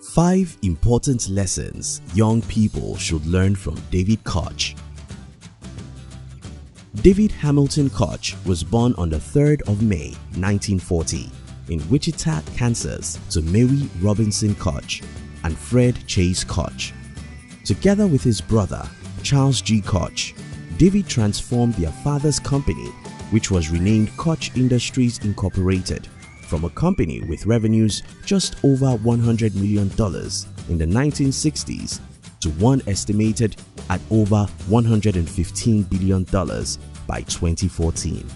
5 important lessons young people should learn from David Koch. David Hamilton Koch was born on the 3rd of May 1940 in Wichita, Kansas to Mary Robinson Koch and Fred Chase Koch. Together with his brother, Charles G. Koch, David transformed their father's company, which was renamed Koch Industries Inc, from a company with revenues just over $100 million in the 1960s to one estimated at over $115 billion by 2014.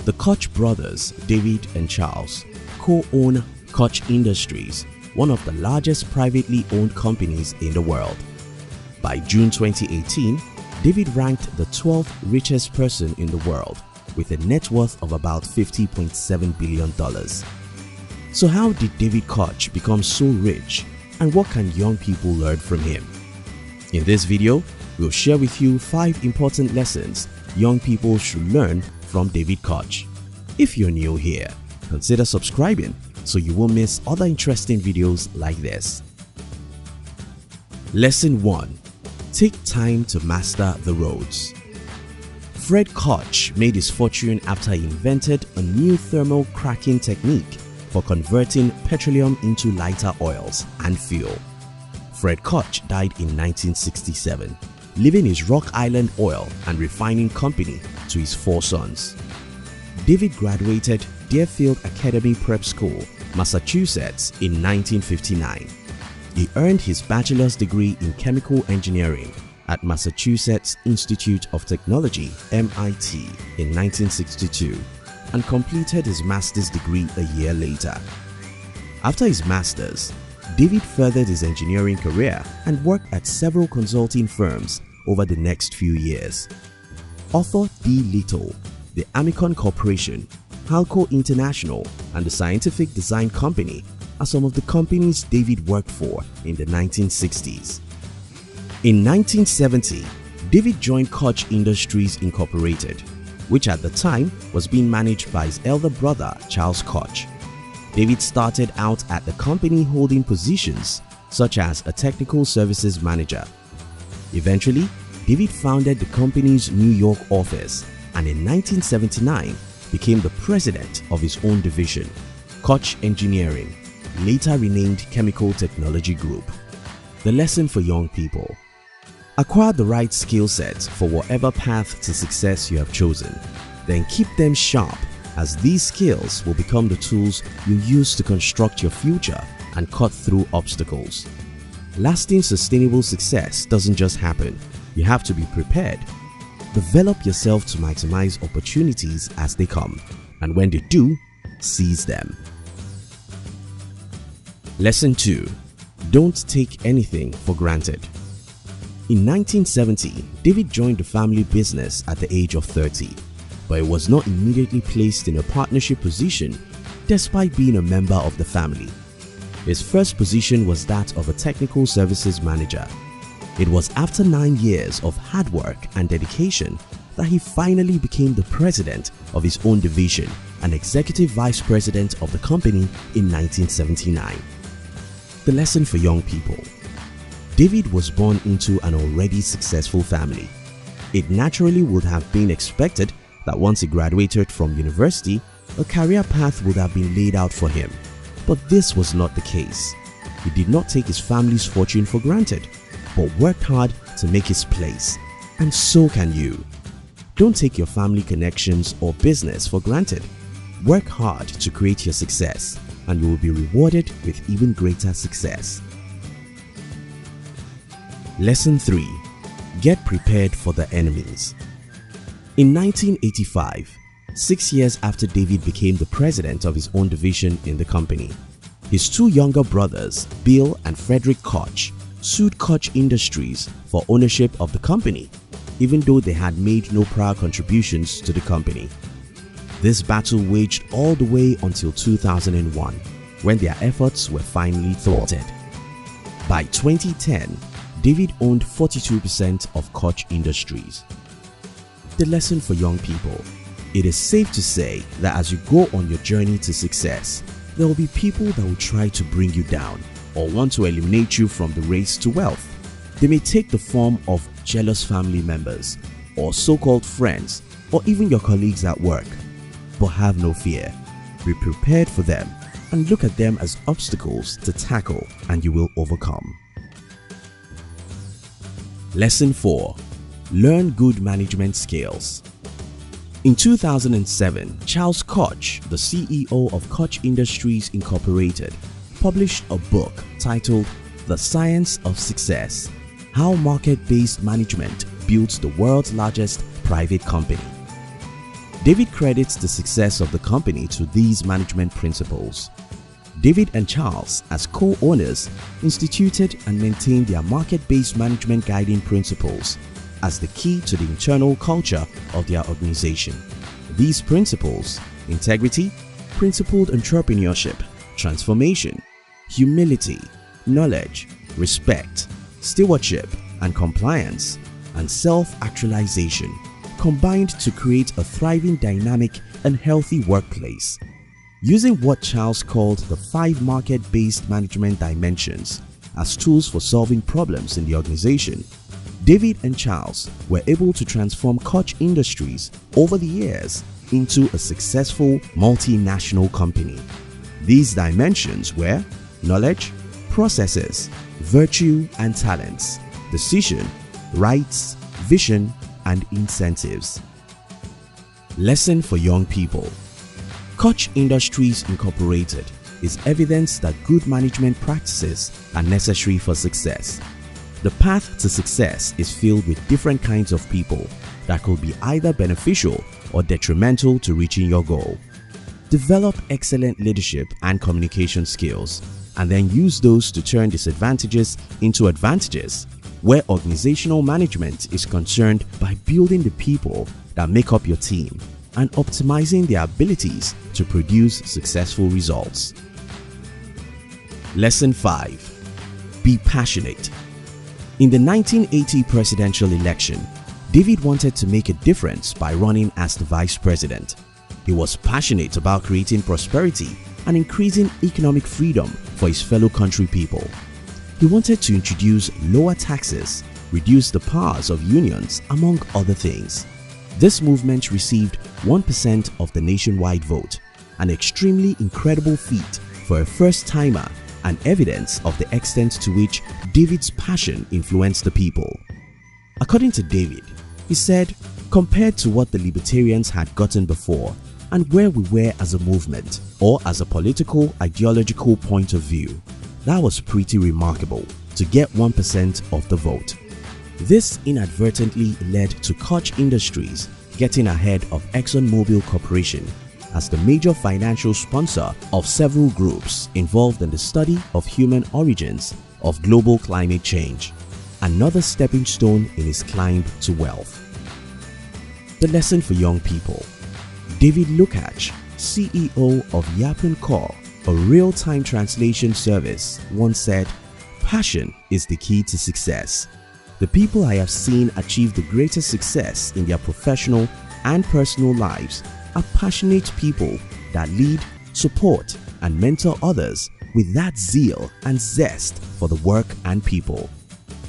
The Koch brothers, David and Charles, co-own Koch Industries, one of the largest privately owned companies in the world. By June 2018, David ranked the 12th richest person in the world with a net worth of about $50.7 billion. So how did David Koch become so rich, and what can young people learn from him? In this video, we'll share with you 5 important lessons young people should learn from David Koch. If you're new here, consider subscribing so you won't miss other interesting videos like this. Lesson 1. Take time to master the roads. Fred Koch made his fortune after he invented a new thermal cracking technique for converting petroleum into lighter oils and fuel. Fred Koch died in 1967, leaving his Rock Island Oil and Refining Company to his 4 sons. David graduated Deerfield Academy Prep School, Massachusetts in 1959. He earned his bachelor's degree in chemical engineering at Massachusetts Institute of Technology (MIT) in 1962 and completed his master's degree a year later. After his master's, David furthered his engineering career and worked at several consulting firms over the next few years. Arthur D. Little, the Amicon Corporation, Halco International, and the Scientific Design Company are some of the companies David worked for in the 1960s. In 1970, David joined Koch Industries Inc, which at the time was being managed by his elder brother Charles Koch. David started out at the company holding positions such as a technical services manager. Eventually, David founded the company's New York office and in 1979 became the president of his own division, Koch Engineering, later renamed Chemical Technology Group. The lesson for young people: acquire the right skill sets for whatever path to success you have chosen. Then keep them sharp, as these skills will become the tools you use to construct your future and cut through obstacles. Lasting sustainable success doesn't just happen. You have to be prepared. Develop yourself to maximize opportunities as they come, and when they do, seize them. Lesson 2. Don't take anything for granted. In 1970, David joined the family business at the age of 30, but he was not immediately placed in a partnership position despite being a member of the family. His first position was that of a technical services manager. It was after 9 years of hard work and dedication that he finally became the president of his own division and executive vice president of the company in 1979. The lesson for young people: David was born into an already successful family. It naturally would have been expected that once he graduated from university, a career path would have been laid out for him. But this was not the case. He did not take his family's fortune for granted, but worked hard to make his place. And so can you. Don't take your family connections or business for granted. Work hard to create your success, and you will be rewarded with even greater success. Lesson 3. Get prepared for the enemies. In 1985, 6 years after David became the president of his own division in the company, his 2 younger brothers, Bill and Frederick Koch, sued Koch Industries for ownership of the company, even though they had made no prior contributions to the company. This battle waged all the way until 2001, when their efforts were finally thwarted. By 2010, David owned 42% of Koch Industries. The lesson for young people: it is safe to say that as you go on your journey to success, there will be people that will try to bring you down, or want to eliminate you from the race to wealth. They may take the form of jealous family members, or so-called friends, or even your colleagues at work. But have no fear. Be prepared for them and look at them as obstacles to tackle, and you will overcome. Lesson 4. Learn good management skills. In 2007, Charles Koch, the CEO of Koch Industries Inc, published a book titled The Science of Success: How Market-Based Management Builds the World's Largest Private Company. David credits the success of the company to these management principles. David and Charles, as co-owners, instituted and maintained their market-based management guiding principles as the key to the internal culture of their organization. These principles: integrity, principled entrepreneurship, transformation, humility, knowledge, respect, stewardship and compliance, and self-actualization, combined to create a thriving, dynamic and healthy workplace. Using what Charles called the 5 market-based management dimensions as tools for solving problems in the organization, David and Charles were able to transform Koch Industries over the years into a successful multinational company. These dimensions were knowledge, processes, virtue and talents, decision, rights, vision, and incentives. Lesson for young people. Koch Industries Inc is evidence that good management practices are necessary for success. The path to success is filled with different kinds of people that could be either beneficial or detrimental to reaching your goal. Develop excellent leadership and communication skills, and then use those to turn disadvantages into advantages. Where organizational management is concerned, by building the people that make up your team and optimizing their abilities to produce successful results. Lesson 5. Be passionate. In the 1980 presidential election, David wanted to make a difference by running as the vice president. He was passionate about creating prosperity and increasing economic freedom for his fellow country people. He wanted to introduce lower taxes, reduce the powers of unions, among other things. This movement received 1% of the nationwide vote, an extremely incredible feat for a first-timer and evidence of the extent to which David's passion influenced the people. According to David, he said, compared to what the libertarians had gotten before and where we were as a movement or as a political ideological point of view, that was pretty remarkable to get 1% of the vote. This inadvertently led to Koch Industries getting ahead of ExxonMobil Corporation as the major financial sponsor of several groups involved in the study of human origins of global climate change, another stepping stone in his climb to wealth. The lesson for young people. David Koch, CEO of Yapen.co, a real-time translation service, once said, "Passion is the key to success. The people I have seen achieve the greatest success in their professional and personal lives are passionate people that lead, support, and mentor others with that zeal and zest for the work and people.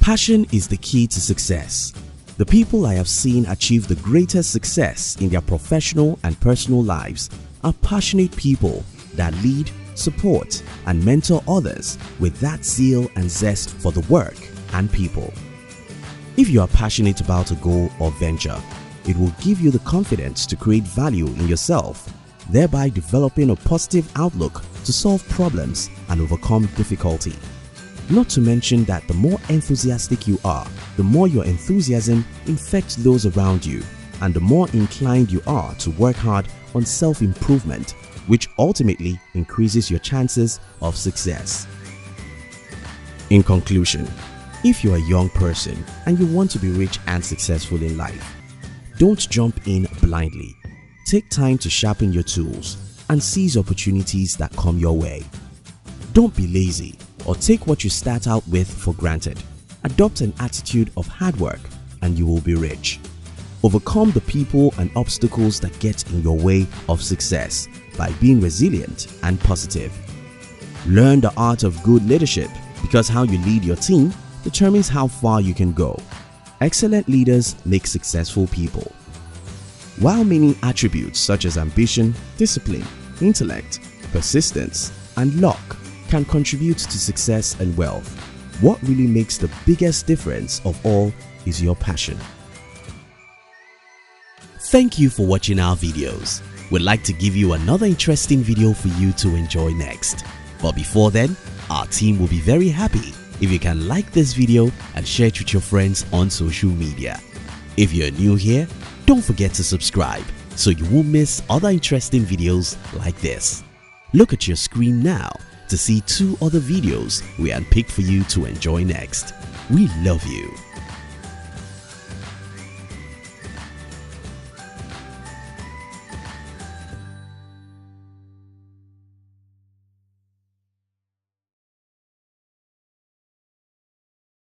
Passion is the key to success. The people I have seen achieve the greatest success in their professional and personal lives are passionate people that lead, support, and mentor others with that zeal and zest for the work and people." If you are passionate about a goal or venture, it will give you the confidence to create value in yourself, thereby developing a positive outlook to solve problems and overcome difficulty. Not to mention that the more enthusiastic you are, the more your enthusiasm infects those around you, and the more inclined you are to work hard on self-improvement, which ultimately increases your chances of success. In conclusion, if you're a young person and you want to be rich and successful in life, don't jump in blindly. Take time to sharpen your tools and seize opportunities that come your way. Don't be lazy or take what you start out with for granted. Adopt an attitude of hard work and you will be rich. Overcome the people and obstacles that get in your way of success by being resilient and positive. Learn the art of good leadership because how you lead your team determines how far you can go. Excellent leaders make successful people. While many attributes such as ambition, discipline, intellect, persistence, and luck can contribute to success and wealth, what really makes the biggest difference of all is your passion. Thank you for watching our videos. We'd like to give you another interesting video for you to enjoy next. But before then, our team will be very happy if you can like this video and share it with your friends on social media. If you're new here, don't forget to subscribe so you won't miss other interesting videos like this. Look at your screen now to see 2 other videos we handpicked for you to enjoy next. We love you.